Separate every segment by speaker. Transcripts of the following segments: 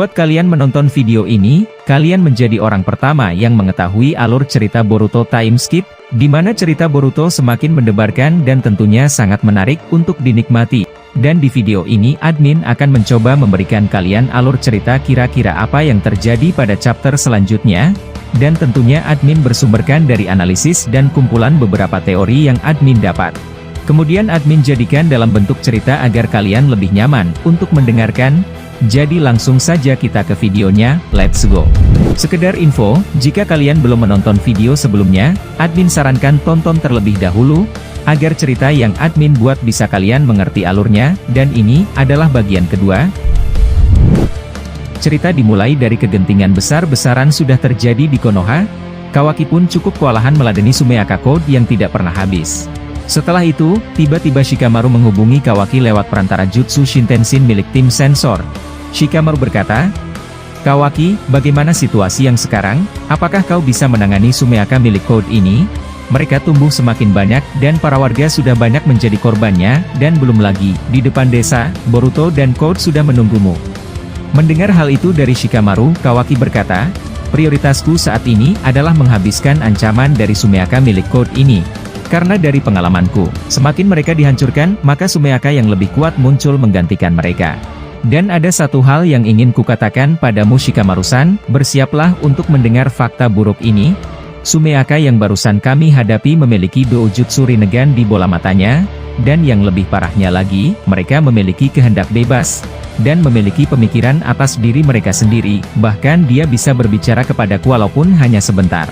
Speaker 1: Buat kalian menonton video ini, kalian menjadi orang pertama yang mengetahui alur cerita Boruto Time Skip, di mana cerita Boruto semakin mendebarkan dan tentunya sangat menarik untuk dinikmati. Dan di video ini admin akan mencoba memberikan kalian alur cerita kira-kira apa yang terjadi pada chapter selanjutnya. Dan tentunya admin bersumberkan dari analisis dan kumpulan beberapa teori yang admin dapat. Kemudian admin jadikan dalam bentuk cerita agar kalian lebih nyaman untuk mendengarkan. Jadi langsung saja kita ke videonya, let's go. Sekedar info, jika kalian belum menonton video sebelumnya, admin sarankan tonton terlebih dahulu, agar cerita yang admin buat bisa kalian mengerti alurnya, dan ini adalah bagian kedua. Cerita dimulai dari kegentingan besar-besaran sudah terjadi di Konoha. Kawaki pun cukup kewalahan meladeni Sumeaka Code yang tidak pernah habis. Setelah itu, tiba-tiba Shikamaru menghubungi Kawaki lewat perantara jutsu Shintensin milik tim sensor. Shikamaru berkata, "Kawaki, bagaimana situasi yang sekarang? Apakah kau bisa menangani Sumeaka milik Code ini? Mereka tumbuh semakin banyak dan para warga sudah banyak menjadi korbannya, dan belum lagi, di depan desa, Boruto dan Code sudah menunggumu." Mendengar hal itu dari Shikamaru, Kawaki berkata, "Prioritasku saat ini adalah menghabiskan ancaman dari Sumeaka milik Code ini. Karena dari pengalamanku, semakin mereka dihancurkan, maka Sumeaka yang lebih kuat muncul menggantikan mereka. Dan ada satu hal yang ingin kukatakan padamu Shikamaru-san, bersiaplah untuk mendengar fakta buruk ini. Sumeaka yang barusan kami hadapi memiliki doujutsu Rinnegan di bola matanya, dan yang lebih parahnya lagi, mereka memiliki kehendak bebas, dan memiliki pemikiran atas diri mereka sendiri, bahkan dia bisa berbicara kepadaku walaupun hanya sebentar."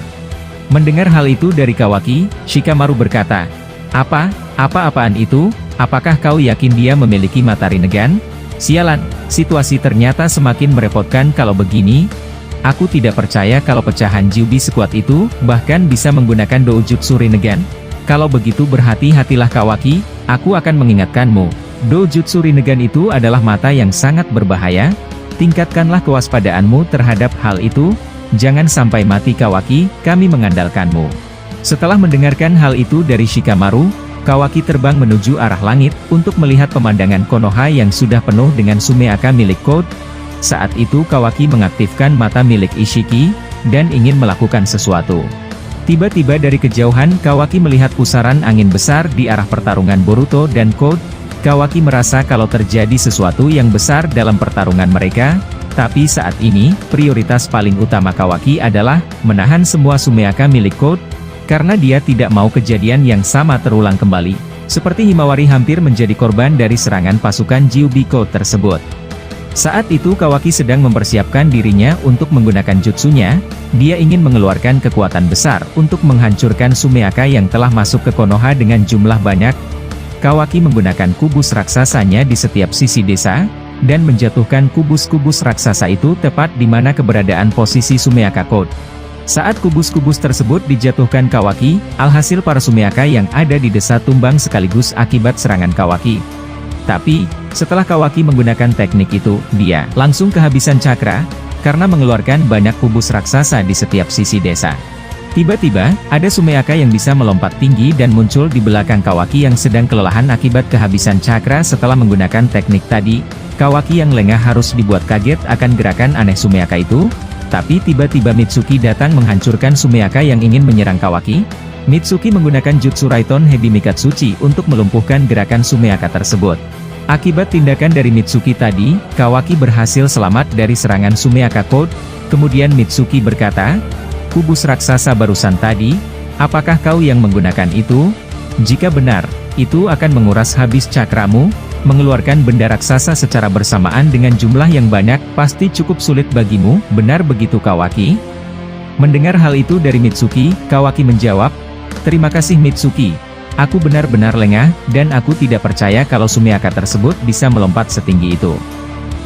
Speaker 1: Mendengar hal itu dari Kawaki, Shikamaru berkata, Apa-apaan itu? Apakah kau yakin dia memiliki mata Rinnegan? Sialan, situasi ternyata semakin merepotkan kalau begini. Aku tidak percaya kalau pecahan Kyuubi sekuat itu, bahkan bisa menggunakan doujutsu Rinnegan. Kalau begitu berhati-hatilah Kawaki, aku akan mengingatkanmu. Doujutsu Rinnegan itu adalah mata yang sangat berbahaya. Tingkatkanlah kewaspadaanmu terhadap hal itu. Jangan sampai mati Kawaki, kami mengandalkanmu. Setelah mendengarkan hal itu dari Shikamaru, Kawaki terbang menuju arah langit, untuk melihat pemandangan Konoha yang sudah penuh dengan Sumeaka milik Code. Saat itu Kawaki mengaktifkan mata milik Ishiki, dan ingin melakukan sesuatu. Tiba-tiba dari kejauhan Kawaki melihat pusaran angin besar di arah pertarungan Boruto dan Code. Kawaki merasa kalau terjadi sesuatu yang besar dalam pertarungan mereka. Tapi saat ini, prioritas paling utama Kawaki adalah menahan semua Sumeaka milik Code, karena dia tidak mau kejadian yang sama terulang kembali, seperti Himawari hampir menjadi korban dari serangan pasukan Kyuubi Code tersebut. Saat itu Kawaki sedang mempersiapkan dirinya untuk menggunakan jutsunya. Dia ingin mengeluarkan kekuatan besar untuk menghancurkan Sumeaka yang telah masuk ke Konoha dengan jumlah banyak. Kawaki menggunakan kubus raksasanya di setiap sisi desa, dan menjatuhkan kubus-kubus raksasa itu tepat di mana keberadaan posisi Sumeaka Code. Saat kubus-kubus tersebut dijatuhkan Kawaki, alhasil para Sumeaka yang ada di desa tumbang sekaligus akibat serangan Kawaki. Tapi, setelah Kawaki menggunakan teknik itu, dia langsung kehabisan cakra, karena mengeluarkan banyak kubus raksasa di setiap sisi desa. Tiba-tiba, ada Sumeaka yang bisa melompat tinggi dan muncul di belakang Kawaki yang sedang kelelahan akibat kehabisan cakra setelah menggunakan teknik tadi. Kawaki yang lengah harus dibuat kaget akan gerakan aneh Sumeaka itu. Tapi tiba-tiba Mitsuki datang menghancurkan Sumeaka yang ingin menyerang Kawaki. Mitsuki menggunakan jutsu Raiton Hebi Mikatsuchi untuk melumpuhkan gerakan Sumeaka tersebut. Akibat tindakan dari Mitsuki tadi, Kawaki berhasil selamat dari serangan Sumeaka Code. Kemudian Mitsuki berkata, "Kubus raksasa barusan tadi, apakah kau yang menggunakan itu? Jika benar, itu akan menguras habis cakramu. Mengeluarkan benda raksasa secara bersamaan dengan jumlah yang banyak, pasti cukup sulit bagimu, benar begitu Kawaki?" Mendengar hal itu dari Mitsuki, Kawaki menjawab, "Terima kasih Mitsuki. Aku benar-benar lengah, dan aku tidak percaya kalau Sumeaka tersebut bisa melompat setinggi itu."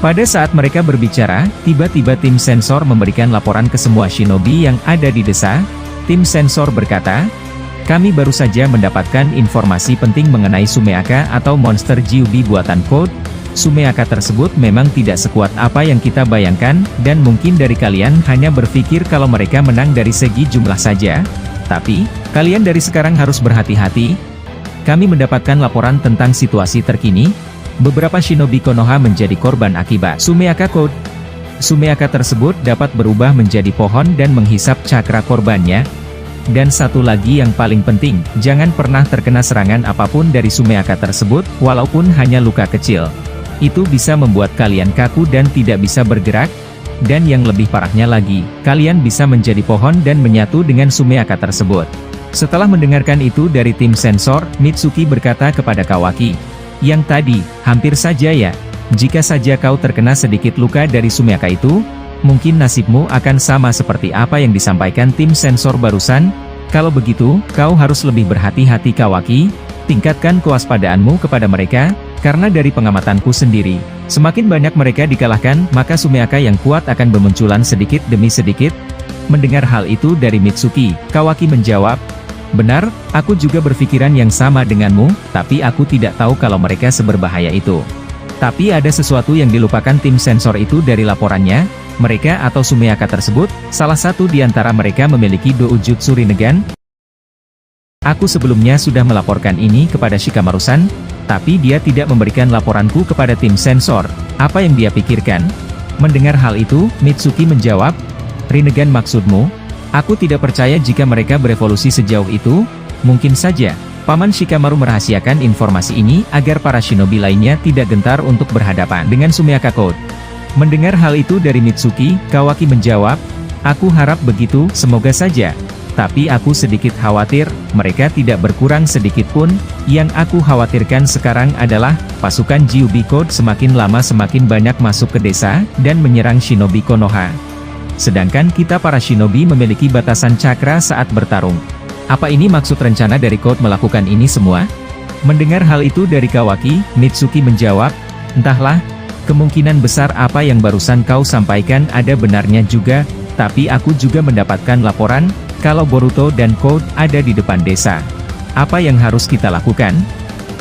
Speaker 1: Pada saat mereka berbicara, tiba-tiba tim sensor memberikan laporan ke semua shinobi yang ada di desa. Tim sensor berkata, "Kami baru saja mendapatkan informasi penting mengenai Sumeaka atau monster Kyuubi buatan Code. Sumeaka tersebut memang tidak sekuat apa yang kita bayangkan, dan mungkin dari kalian hanya berpikir kalau mereka menang dari segi jumlah saja. Tapi, kalian dari sekarang harus berhati-hati. Kami mendapatkan laporan tentang situasi terkini. Beberapa shinobi Konoha menjadi korban akibat Sumeaka Code. Sumeaka tersebut dapat berubah menjadi pohon dan menghisap cakra korbannya. Dan satu lagi yang paling penting, jangan pernah terkena serangan apapun dari Sumeaka tersebut, walaupun hanya luka kecil. Itu bisa membuat kalian kaku dan tidak bisa bergerak. Dan yang lebih parahnya lagi, kalian bisa menjadi pohon dan menyatu dengan Sumeaka tersebut. Setelah mendengarkan itu dari tim sensor, Mitsuki berkata kepada Kawaki, "Yang tadi, hampir saja ya. Jika saja kau terkena sedikit luka dari Sumeaka itu, mungkin nasibmu akan sama seperti apa yang disampaikan tim sensor barusan. Kalau begitu, kau harus lebih berhati-hati Kawaki, tingkatkan kewaspadaanmu kepada mereka, karena dari pengamatanku sendiri, semakin banyak mereka dikalahkan, maka Sumeaka yang kuat akan bermunculan sedikit demi sedikit." Mendengar hal itu dari Mitsuki, Kawaki menjawab, "Benar, aku juga berpikiran yang sama denganmu, tapi aku tidak tahu kalau mereka seberbahaya itu." Tapi ada sesuatu yang dilupakan tim sensor itu dari laporannya. Mereka atau Sumeaka tersebut, salah satu di antara mereka memiliki Doujutsu Rinnegan. Aku sebelumnya sudah melaporkan ini kepada Shikamaru-san, tapi dia tidak memberikan laporanku kepada tim sensor. Apa yang dia pikirkan? Mendengar hal itu, Mitsuki menjawab, "Rinnegan maksudmu? Aku tidak percaya jika mereka berevolusi sejauh itu. Mungkin saja Paman Shikamaru merahasiakan informasi ini agar para shinobi lainnya tidak gentar untuk berhadapan dengan Sumeaka Code." Mendengar hal itu dari Mitsuki, Kawaki menjawab, "Aku harap begitu, semoga saja. Tapi aku sedikit khawatir, mereka tidak berkurang sedikit pun. Yang aku khawatirkan sekarang adalah, pasukan Gyubi Code semakin lama semakin banyak masuk ke desa, dan menyerang shinobi Konoha. Sedangkan kita para shinobi memiliki batasan cakra saat bertarung. Apa ini maksud rencana dari Code melakukan ini semua?" Mendengar hal itu dari Kawaki, Mitsuki menjawab, "Entahlah, kemungkinan besar apa yang barusan kau sampaikan ada benarnya juga, tapi aku juga mendapatkan laporan, kalau Boruto dan Code ada di depan desa. Apa yang harus kita lakukan?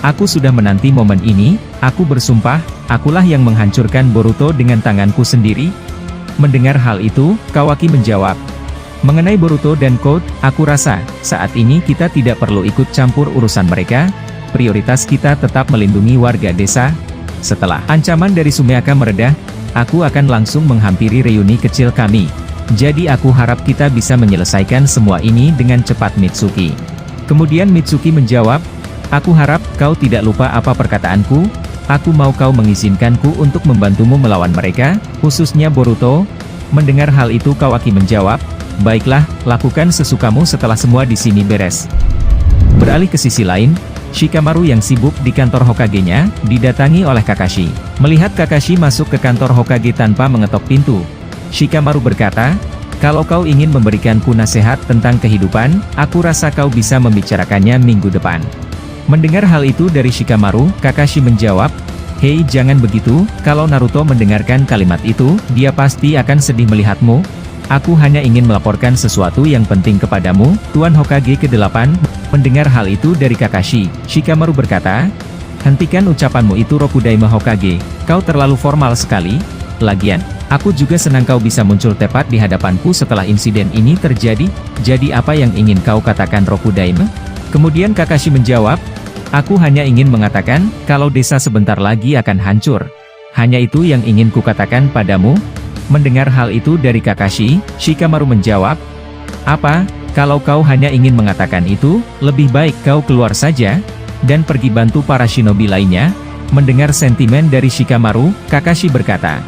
Speaker 1: Aku sudah menanti momen ini, aku bersumpah, akulah yang menghancurkan Boruto dengan tanganku sendiri." Mendengar hal itu, Kawaki menjawab, "Mengenai Boruto dan Code, aku rasa, saat ini kita tidak perlu ikut campur urusan mereka, prioritas kita tetap melindungi warga desa. Setelah ancaman dari Sumeaka mereda, aku akan langsung menghampiri reuni kecil kami. Jadi aku harap kita bisa menyelesaikan semua ini dengan cepat Mitsuki." Kemudian Mitsuki menjawab, "Aku harap kau tidak lupa apa perkataanku, aku mau kau mengizinkanku untuk membantumu melawan mereka, khususnya Boruto." Mendengar hal itu Kawaki menjawab, "Baiklah, lakukan sesukamu setelah semua di sini beres." Beralih ke sisi lain, Shikamaru yang sibuk di kantor Hokage-nya, didatangi oleh Kakashi. Melihat Kakashi masuk ke kantor Hokage tanpa mengetok pintu, Shikamaru berkata, "Kalau kau ingin memberikanku nasihat tentang kehidupan, aku rasa kau bisa membicarakannya minggu depan." Mendengar hal itu dari Shikamaru, Kakashi menjawab, "Hei, jangan begitu, kalau Naruto mendengarkan kalimat itu, dia pasti akan sedih melihatmu. Aku hanya ingin melaporkan sesuatu yang penting kepadamu, Tuan Hokage ke-8. Mendengar hal itu dari Kakashi, Shikamaru berkata, "Hentikan ucapanmu itu Rokudaima Hokage, kau terlalu formal sekali. Lagian, aku juga senang kau bisa muncul tepat di hadapanku setelah insiden ini terjadi. Jadi apa yang ingin kau katakan Rokudaima?" Kemudian Kakashi menjawab, "Aku hanya ingin mengatakan, kalau desa sebentar lagi akan hancur. Hanya itu yang ingin kukatakan padamu." Mendengar hal itu dari Kakashi, Shikamaru menjawab, "Apa? Kalau kau hanya ingin mengatakan itu, lebih baik kau keluar saja, dan pergi bantu para shinobi lainnya." Mendengar sentimen dari Shikamaru, Kakashi berkata,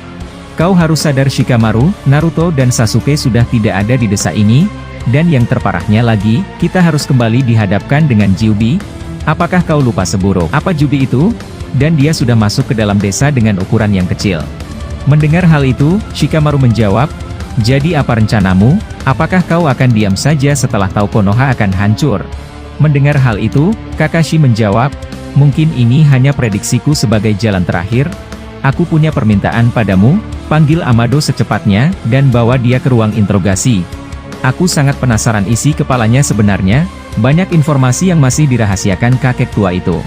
Speaker 1: "Kau harus sadar Shikamaru, Naruto dan Sasuke sudah tidak ada di desa ini, dan yang terparahnya lagi, kita harus kembali dihadapkan dengan Gyubi. Apakah kau lupa seburuk apa Gyubi itu? Dan dia sudah masuk ke dalam desa dengan ukuran yang kecil." Mendengar hal itu, Shikamaru menjawab, "Jadi apa rencanamu? Apakah kau akan diam saja setelah tahu Konoha akan hancur?" Mendengar hal itu, Kakashi menjawab, "Mungkin ini hanya prediksiku sebagai jalan terakhir. Aku punya permintaan padamu, panggil Amado secepatnya, dan bawa dia ke ruang interogasi. Aku sangat penasaran isi kepalanya sebenarnya, banyak informasi yang masih dirahasiakan kakek tua itu."